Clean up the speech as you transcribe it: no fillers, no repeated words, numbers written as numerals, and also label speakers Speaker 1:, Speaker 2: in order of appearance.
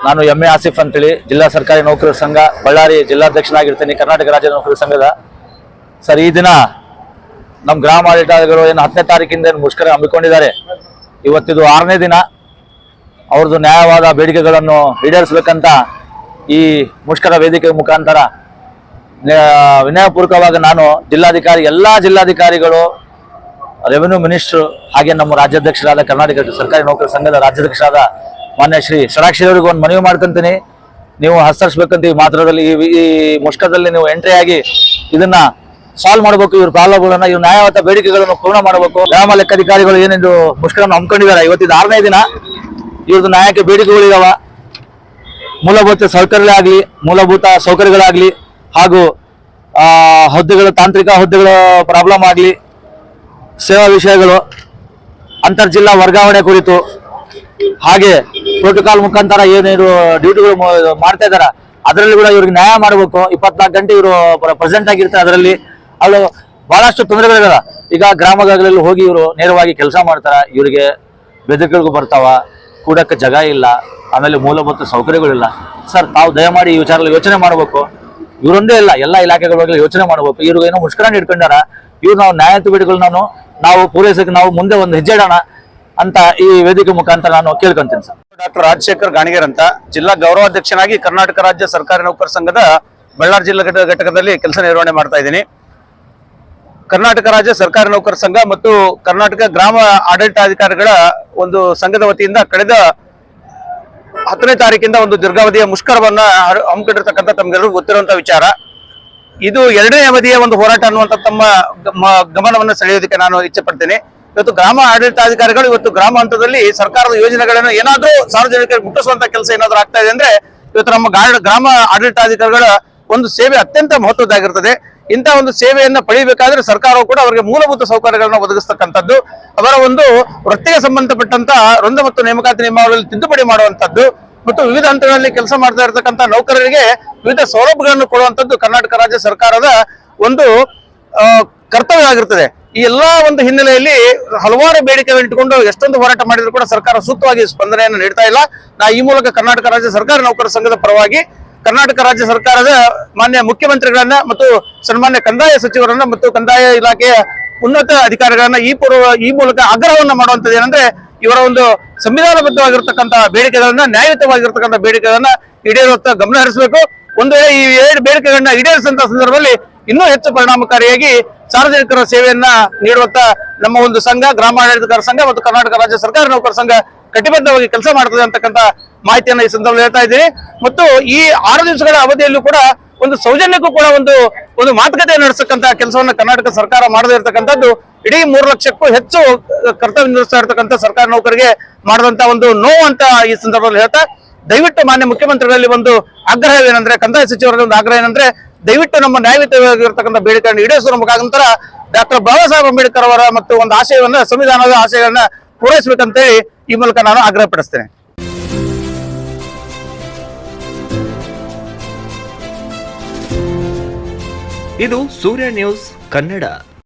Speaker 1: ನಾನು ಎಂ.ಎ. ಆಸಿಫ್ ಅಂತೇಳಿ ಜಿಲ್ಲಾ ಸರ್ಕಾರಿ ನೌಕರರ ಸಂಘ ಬಳ್ಳಾರಿ ಜಿಲ್ಲಾಧ್ಯಕ್ಷನಾಗಿರ್ತೀನಿ ಕರ್ನಾಟಕ ರಾಜ್ಯ ನೌಕರರ ಸಂಘದ. ಸರ್, ಈ ದಿನ ನಮ್ಮ ಗ್ರಾಮ ಆಡಳಿತಾಧಿಕಾರಿಗಳು ಏನು 10ನೇ ತಾರೀಕಿಂದ ಏನು ಮುಷ್ಕರ ಹಮ್ಮಿಕೊಂಡಿದ್ದಾರೆ. ಇವತ್ತಿದು 6ನೇ ದಿನ. ಅವ್ರದ್ದು ನ್ಯಾಯವಾದ ಬೇಡಿಕೆಗಳನ್ನು ಈಡೇರಿಸಬೇಕಂತ ಈ ಮುಷ್ಕರ ವೇದಿಕೆ ಮುಖಾಂತರ ವಿನಯಪೂರ್ವಕವಾಗಿ ನಾನು ಎಲ್ಲ ಜಿಲ್ಲಾಧಿಕಾರಿಗಳು, ರೆವಿನ್ಯೂ ಮಿನಿಸ್ಟ್ರು, ಹಾಗೆ ನಮ್ಮ ರಾಜ್ಯಾಧ್ಯಕ್ಷರಾದ ಕರ್ನಾಟಕ ಸರ್ಕಾರಿ ನೌಕರರ ಸಂಘದ ರಾಜ್ಯಾಧ್ಯಕ್ಷರಾದ ಮಾನ್ಯ ಶ್ರೀ ಷಡಾಕ್ಷರಿ ಅವರಿಗೆ ಒಂದು ಮನವಿ ಮಾಡ್ಕೊಂತೀನಿ. ನೀವು ಹಸ್ತರಿಸಬೇಕಂತ ಈ ಮಾತ್ರದಲ್ಲಿ ಈ ಮುಷ್ಕರದಲ್ಲಿ ನೀವು ಎಂಟ್ರಿ ಆಗಿ ಇದನ್ನ ಸಾಲ್ವ್ ಮಾಡಬೇಕು. ಇವ್ರ ಪ್ರಾಬ್ಲಮ್ಗಳನ್ನ, ಇವ್ರ ನ್ಯಾಯವಾದ ಬೇಡಿಕೆಗಳನ್ನು ಪೂರ್ಣ ಮಾಡಬೇಕು. ಗ್ರಾಮ ಲೆಕ್ಕಾಧಿಕಾರಿಗಳು ಏನೇನು ಮುಷ್ಕರವನ್ನು ಹಮ್ಮಿಕೊಂಡಿದ್ದಾರೆ, ಇವತ್ತಿದು 6ನೇ ದಿನ. ಇವ್ರದ್ದು ನ್ಯಾಯಕ್ಕೆ ಬೇಡಿಕೆಗಳಿದಾವ. ಮೂಲಭೂತ ಸೌಕರ್ಯಗಳಾಗ್ಲಿ ಹಾಗೂ ಹುದ್ದೆಗಳ ತಾಂತ್ರಿಕ ಹುದ್ದೆಗಳ ಪ್ರಾಬ್ಲಮ್ ಆಗಲಿ, ಸೇವಾ ವಿಷಯಗಳು, ಅಂತರ್ಜಿಲ್ಲಾ ವರ್ಗಾವಣೆ ಕುರಿತು, ಹಾಗೆ ಪ್ರೋಟೋಕಾಲ್ ಮುಖಾಂತರ ಏನೇನು ಡ್ಯೂಟಿಗಳು ಮಾಡ್ತಾ ಇದಾರ ಅದರಲ್ಲಿ ಕೂಡ ಇವ್ರಿಗೆ ನ್ಯಾಯ ಮಾಡಬೇಕು. 24 ಗಂಟೆ ಇವರು ಪ್ರೆಸೆಂಟ್ ಆಗಿರ್ತಾರೆ. ಅದರಲ್ಲಿ ಅವರು ಬಹಳಷ್ಟು ತೊಂದರೆಗಳಿದಾವ. ಈಗ ಗ್ರಾಮಗಳಲ್ಲಿ ಹೋಗಿ ಇವರು ನೇರವಾಗಿ ಕೆಲಸ ಮಾಡ್ತಾರ. ಇವರಿಗೆ ಬೆದರಿಕೆಗಳಿಗೂ ಬರ್ತಾವ, ಕೂಡಕ್ಕೆ ಜಾಗ ಇಲ್ಲ, ಆಮೇಲೆ ಮೂಲಭೂತ ಸೌಕರ್ಯಗಳಿಲ್ಲ. ಸರ್, ತಾವು ದಯಮಾಡಿ ಈ ವಿಚಾರದಲ್ಲಿ ಯೋಚನೆ ಮಾಡಬೇಕು. ಇವರೊಂದೇ ಇಲ್ಲ, ಎಲ್ಲ ಇಲಾಖೆಗಳ ಬಗ್ಗೆ ಯೋಚನೆ ಮಾಡಬೇಕು. ಇವ್ರಿಗೆ ಏನೋ ಮುಷ್ಕರ ಇಟ್ಕೊಂಡಾರ. ಇವ್ರು ನಾವು ನ್ಯಾಯಯುತ ಬೇಡಿಕೆಗಳನ್ನ ನಾವು ಪೂರೈಸಕ್ಕೆ ನಾವು ಮುಂದೆ ಒಂದು ಹೆಜ್ಜೆ ಇಡೋಣ ಅಂತ ಈ ವೇದಿಕೆ ಮುಖಾಂತರ ನಾನು ಕೇಳ್ಕೊಂತೀನಿ. ಸರ್,
Speaker 2: ಡಾಕ್ಟರ್ ರಾಜಶೇಖರ್ ಗಾಣಿಗೇರ್ ಅಂತ, ಜಿಲ್ಲಾ ಗೌರವಾಧ್ಯಕ್ಷನಾಗಿ ಕರ್ನಾಟಕ ರಾಜ್ಯ ಸರ್ಕಾರಿ ನೌಕರ ಸಂಘದ ಬಳ್ಳಾರಿ ಜಿಲ್ಲಾ ಘಟಕದಲ್ಲಿ ಕೆಲಸ ನಿರ್ವಹಣೆ ಮಾಡ್ತಾ ಇದ್ದೀನಿ. ಕರ್ನಾಟಕ ರಾಜ್ಯ ಸರ್ಕಾರಿ ನೌಕರ ಸಂಘ ಮತ್ತು ಕರ್ನಾಟಕ ಗ್ರಾಮ ಆಡಳಿತಾಧಿಕಾರಿಗಳ ಒಂದು ಸಂಘದ ವತಿಯಿಂದ ಕಳೆದ 10ನೇ ತಾರೀಕಿಂದ ಒಂದು ದೀರ್ಘಾವಧಿಯ ಮುಷ್ಕರವನ್ನ ಹಮ್ಮಿಕೊಂಡಿರ್ತಕ್ಕಂಥ ತಮ್ಗೆಲ್ಲರಿಗೂ ಗೊತ್ತಿರುವಂತಹ ವಿಚಾರ. ಇದು 2ನೇ ಅವಧಿಯ ಒಂದು ಹೋರಾಟ ಅನ್ನುವಂಥ ತಮ್ಮ ಗಮನವನ್ನು ಸೆಳೆಯೋದಕ್ಕೆ ನಾನು ಇಚ್ಛೆ ಪಡ್ತೇನೆ. ಇವತ್ತು ಗ್ರಾಮ ಆಡಳಿತಾಧಿಕಾರಿಗಳು ಇವತ್ತು ಗ್ರಾಮ ಹಂತದಲ್ಲಿ ಸರ್ಕಾರದ ಯೋಜನೆಗಳನ್ನು ಏನಾದ್ರೂ ಸಾರ್ವಜನಿಕರಿಗೆ ಮುಟ್ಟಿಸುವಂತ ಕೆಲಸ ಏನಾದ್ರೂ ಆಗ್ತಾ ಇದೆ ಅಂದ್ರೆ ಇವತ್ತು ನಮ್ಮ ಗ್ರಾಮ ಆಡಳಿತಾಧಿಕಾರಿಗಳ ಒಂದು ಸೇವೆ ಅತ್ಯಂತ ಮಹತ್ವದ್ದಾಗಿರ್ತದೆ. ಇಂಥ ಒಂದು ಸೇವೆಯನ್ನ ಪಡೆಯಬೇಕಾದ್ರೆ ಸರ್ಕಾರವು ಕೂಡ ಅವರಿಗೆ ಮೂಲಭೂತ ಸೌಕರ್ಯಗಳನ್ನು ಒದಗಿಸ್ತಕ್ಕಂಥದ್ದು, ಅವರ ಒಂದು ವೃತ್ತಿಗೆ ಸಂಬಂಧಪಟ್ಟಂತ ವೃಂದ ಮತ್ತು ನೇಮಕಾತಿ ನಿಯಮಾವಳಿಯಲ್ಲಿ ತಿದ್ದುಪಡಿ ಮಾಡುವಂತದ್ದು ಮತ್ತು ವಿವಿಧ ಹಂತಗಳಲ್ಲಿ ಕೆಲಸ ಮಾಡ್ತಾ ಇರತಕ್ಕಂಥ ನೌಕರರಿಗೆ ವಿವಿಧ ಸೌಲಭ್ಯಗಳನ್ನು ಕೊಡುವಂತದ್ದು ಕರ್ನಾಟಕ ರಾಜ್ಯ ಸರ್ಕಾರದ ಒಂದು ಕರ್ತವ್ಯ ಆಗಿರ್ತದೆ. ಈ ಎಲ್ಲಾ ಒಂದು ಹಿನ್ನೆಲೆಯಲ್ಲಿ ಹಲವಾರು ಬೇಡಿಕೆಗಳನ್ನು ಇಟ್ಟುಕೊಂಡು ಎಷ್ಟೊಂದು ಹೋರಾಟ ಮಾಡಿದ್ರು ಕೂಡ ಸರ್ಕಾರ ಸೂಕ್ತವಾಗಿ ಸ್ಪಂದನೆಯನ್ನು ನೀಡ್ತಾ ಇಲ್ಲ. ನಾ ಈ ಮೂಲಕ ಕರ್ನಾಟಕ ರಾಜ್ಯ ಸರ್ಕಾರಿ ನೌಕರ ಸಂಘದ ಪರವಾಗಿ ಕರ್ನಾಟಕ ರಾಜ್ಯ ಸರ್ಕಾರದ ಮಾನ್ಯ ಮುಖ್ಯಮಂತ್ರಿಗಳನ್ನ ಮತ್ತು ಸನ್ಮಾನ್ಯ ಕಂದಾಯ ಸಚಿವರನ್ನ ಮತ್ತು ಕಂದಾಯ ಇಲಾಖೆಯ ಉನ್ನತ ಅಧಿಕಾರಿಗಳನ್ನ ಈ ಮೂಲಕ ಆಗ್ರಹವನ್ನ ಮಾಡುವಂತದ್ದು ಏನಂದ್ರೆ, ಇವರ ಒಂದು ಸಂವಿಧಾನಬದ್ಧವಾಗಿರ್ತಕ್ಕಂಥ ಬೇಡಿಕೆಗಳನ್ನ, ನ್ಯಾಯಯುತವಾಗಿರ್ತಕ್ಕಂಥ ಬೇಡಿಕೆಗಳನ್ನ ಈಡೇರುವಂತ ಗಮನ ಹರಿಸಬೇಕು. ಒಂದು ವೇಳೆ ಈ 2 ಬೇಡಿಕೆಗಳನ್ನ ಈಡೇರಿಸಿದಂತ ಸಂದರ್ಭದಲ್ಲಿ ಇನ್ನೂ ಹೆಚ್ಚು ಪರಿಣಾಮಕಾರಿಯಾಗಿ ಸಾರ್ವಜನಿಕರ ಸೇವೆಯನ್ನ ನೀಡುವಂತ ನಮ್ಮ ಒಂದು ಸಂಘ, ಗ್ರಾಮ ಆಡಳಿತಗಾರ ಸಂಘ ಮತ್ತು ಕರ್ನಾಟಕ ರಾಜ್ಯ ಸರ್ಕಾರಿ ನೌಕರ ಸಂಘ ಕಟಿಬದ್ಧವಾಗಿ ಕೆಲಸ ಮಾಡ್ತದೆ ಅಂತಕ್ಕಂಥ ಮಾಹಿತಿಯನ್ನ ಈ ಸಂದರ್ಭದಲ್ಲಿ ಹೇಳ್ತಾ ಇದ್ದೀನಿ. ಮತ್ತು ಈ 6 ದಿವಸಗಳ ಅವಧಿಯಲ್ಲೂ ಕೂಡ ಒಂದು ಸೌಜನ್ಯಕ್ಕೂ ಕೂಡ ಒಂದು ಮಾತುಕತೆ ನಡೆಸತಕ್ಕಂಥ ಕೆಲಸವನ್ನ ಕರ್ನಾಟಕ ಸರ್ಕಾರ ಮಾಡದೇ ಇರತಕ್ಕಂಥದ್ದು ಇಡೀ 3 ಲಕ್ಷಕ್ಕೂ ಹೆಚ್ಚು ಕರ್ತವ್ಯ ನಿರ್ವಹಿಸ್ತಾ ಇರತಕ್ಕಂಥ ಸರ್ಕಾರಿ ನೌಕರಿಗೆ ಮಾಡಿದಂತ ಒಂದು ನೋವು ಅಂತ ಈ ಸಂದರ್ಭದಲ್ಲಿ ಹೇಳ್ತಾ, ದಯವಿಟ್ಟು ಮಾನ್ಯ ಮುಖ್ಯಮಂತ್ರಿಗಳಲ್ಲಿ ಒಂದು ಆಗ್ರಹವೇನೆಂದ್ರೆ, ಕಂದಾಯ ಸಚಿವರಲ್ಲಿ ಒಂದು ಆಗ್ರಹ ಏನಂದ್ರೆ, ದಯವಿಟ್ಟು ನಮ್ಮ ನ್ಯಾಯಯುತವಾಗಿರ್ತಕ್ಕಂಥ ಬೇಡಿಕೆಯನ್ನು ಈಡೇರಿಸುವ ಮುಖಾಂತರ ಡಾಕ್ಟರ್ ಬಾಬಾ ಸಾಹೇಬ್ ಅಂಬೇಡ್ಕರ್ ಅವರ ಮತ್ತು ಒಂದು ಆಶಯವನ್ನ, ಸಂವಿಧಾನದ ಆಶಯಗಳನ್ನ ಪೂರೈಸಬೇಕಂತೇಳಿ ಈ ಮೂಲಕ ನಾನು ಆಗ್ರಹ ಪಡಿಸ್ತೇನೆ.
Speaker 3: ಇದು ಸೂರ್ಯ ನ್ಯೂಸ್ ಕನ್ನಡ.